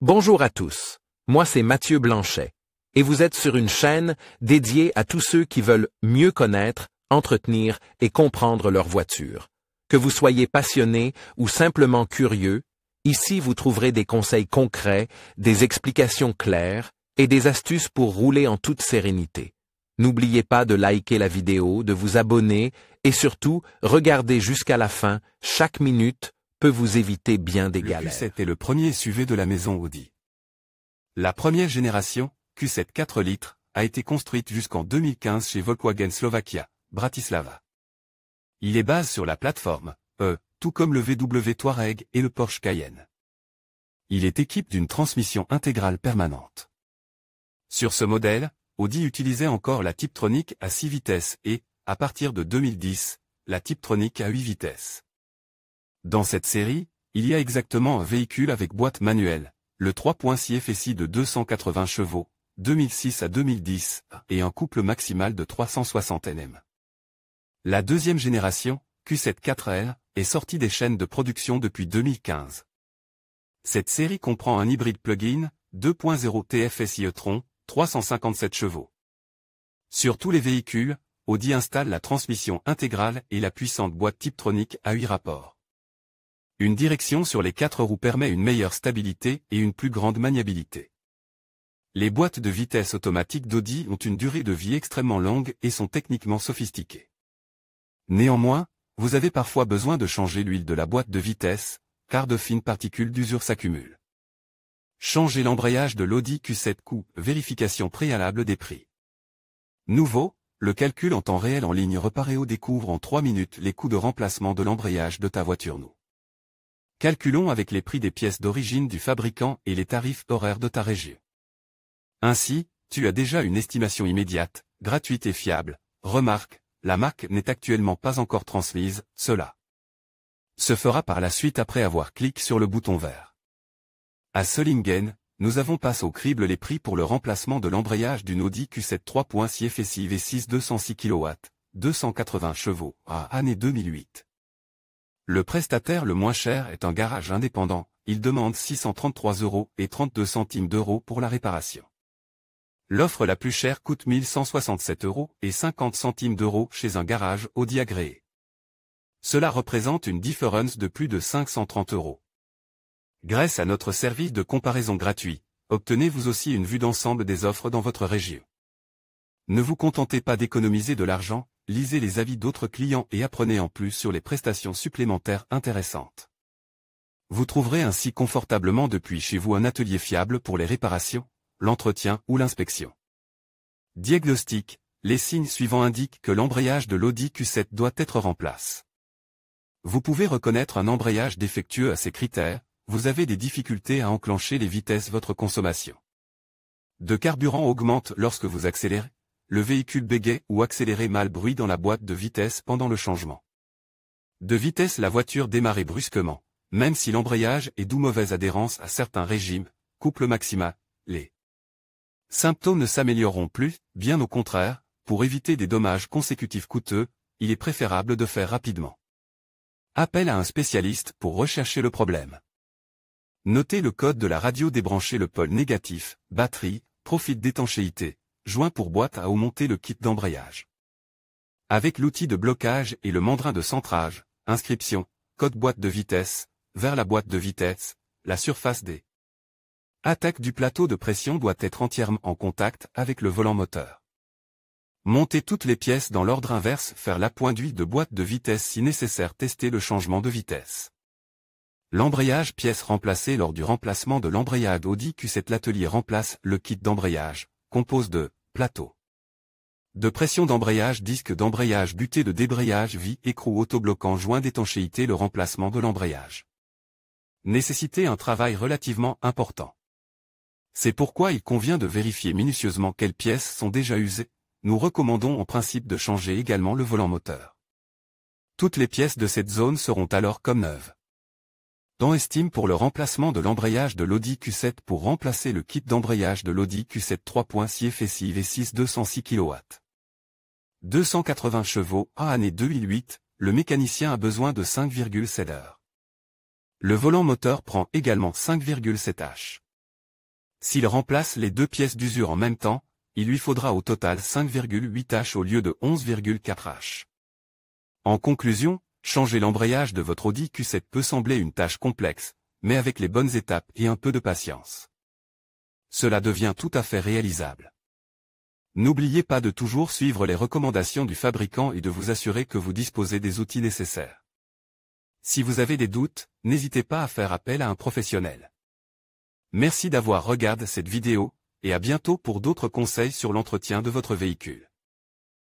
Bonjour à tous, moi c'est Mathieu Blanchet, et vous êtes sur une chaîne dédiée à tous ceux qui veulent mieux connaître, entretenir et comprendre leur voiture. Que vous soyez passionné ou simplement curieux, ici vous trouverez des conseils concrets, des explications claires et des astuces pour rouler en toute sérénité. N'oubliez pas de liker la vidéo, de vous abonner et surtout, regardez jusqu'à la fin, chaque minute peut vous éviter bien des galères. Le Q7 est le premier SUV de la maison Audi. La première génération, Q7 4 litres, a été construite jusqu'en 2015 chez Volkswagen Slovakia, Bratislava. Il est basé sur la plateforme E, tout comme le VW Touareg et le Porsche Cayenne. Il est équipé d'une transmission intégrale permanente. Sur ce modèle, Audi utilisait encore la Tiptronic à 6 vitesses et, à partir de 2010, la Tiptronic à 8 vitesses. Dans cette série, il y a exactement un véhicule avec boîte manuelle, le 3.6 FSI de 280 chevaux, 2006 à 2010, et un couple maximal de 360 Nm. La deuxième génération, Q7 4L, est sortie des chaînes de production depuis 2015. Cette série comprend un hybride plug-in, 2.0 TFSI e-tron, 357 chevaux. Sur tous les véhicules, Audi installe la transmission intégrale et la puissante boîte Tiptronic à 8 rapports. Une direction sur les 4 roues permet une meilleure stabilité et une plus grande maniabilité. Les boîtes de vitesse automatiques d'Audi ont une durée de vie extrêmement longue et sont techniquement sophistiquées. Néanmoins, vous avez parfois besoin de changer l'huile de la boîte de vitesse, car de fines particules d'usure s'accumulent. Changez l'embrayage de l'Audi Q7 coût, vérification préalable des prix. Nouveau, le calcul en temps réel en ligne Reparéo découvre en 3 minutes les coûts de remplacement de l'embrayage de ta voiture nou. Calculons avec les prix des pièces d'origine du fabricant et les tarifs horaires de ta région. Ainsi, tu as déjà une estimation immédiate, gratuite et fiable. Remarque, la marque n'est actuellement pas encore transmise, cela se fera par la suite après avoir cliqué sur le bouton vert. À Solingen, nous avons passé au crible les prix pour le remplacement de l'embrayage d'une Audi Q7 3.6 FSI V6 206 kW, 280 chevaux, à année 2008. Le prestataire le moins cher est un garage indépendant, il demande 633,32 € pour la réparation. L'offre la plus chère coûte 1167,50 € chez un garage Audi agréé. Cela représente une différence de plus de 530 €. Grâce à notre service de comparaison gratuit, obtenez vous aussi une vue d'ensemble des offres dans votre région. Ne vous contentez pas d'économiser de l'argent, lisez les avis d'autres clients et apprenez en plus sur les prestations supplémentaires intéressantes. Vous trouverez ainsi confortablement depuis chez vous un atelier fiable pour les réparations, l'entretien ou l'inspection. Diagnostic, les signes suivants indiquent que l'embrayage de l'Audi Q7 doit être remplacé. Vous pouvez reconnaître un embrayage défectueux à ces critères, vous avez des difficultés à enclencher les vitesses votre consommation de carburant augmente lorsque vous accélérez, le véhicule bégaye ou accélérez mal bruit dans la boîte de vitesse pendant le changement de vitesse la voiture démarre brusquement, même si l'embrayage est d'où mauvaise adhérence à certains régimes, couple maximal, les symptômes ne s'amélioreront plus, bien au contraire, pour éviter des dommages consécutifs coûteux, il est préférable de faire rapidement appel à un spécialiste pour rechercher le problème. Notez le code de la radio débrancher le pôle négatif, batterie, profil d'étanchéité, joint pour boîte à eau monter le kit d'embrayage. Avec l'outil de blocage et le mandrin de centrage, inscription, code boîte de vitesse, vers la boîte de vitesse, la surface des attaques du plateau de pression doit être entièrement en contact avec le volant moteur. Montez toutes les pièces dans l'ordre inverse, faire l'appoint d'huile de boîte de vitesse si nécessaire, tester le changement de vitesse. L'embrayage pièce remplacée lors du remplacement de l'embrayage Audi Q7 l'atelier remplace le kit d'embrayage, compose de plateau de pression d'embrayage, disque d'embrayage, butée de débrayage, vie, écrou autobloquant, joint d'étanchéité, le remplacement de l'embrayage nécessite un travail relativement important. C'est pourquoi il convient de vérifier minutieusement quelles pièces sont déjà usées. Nous recommandons en principe de changer également le volant moteur. Toutes les pièces de cette zone seront alors comme neuves. On estime pour le remplacement de l'embrayage de l'Audi Q7 pour remplacer le kit d'embrayage de l'Audi Q7 3.6 FSI V6 206 kW. 280 chevaux, à année 2008, le mécanicien a besoin de 5,7 heures. Le volant moteur prend également 5,7 h. S'il remplace les 2 pièces d'usure en même temps, il lui faudra au total 5,8 H au lieu de 11,4 H. En conclusion, changer l'embrayage de votre Audi Q7 peut sembler une tâche complexe, mais avec les bonnes étapes et un peu de patience, cela devient tout à fait réalisable. N'oubliez pas de toujours suivre les recommandations du fabricant et de vous assurer que vous disposez des outils nécessaires. Si vous avez des doutes, n'hésitez pas à faire appel à un professionnel. Merci d'avoir regardé cette vidéo, et à bientôt pour d'autres conseils sur l'entretien de votre véhicule.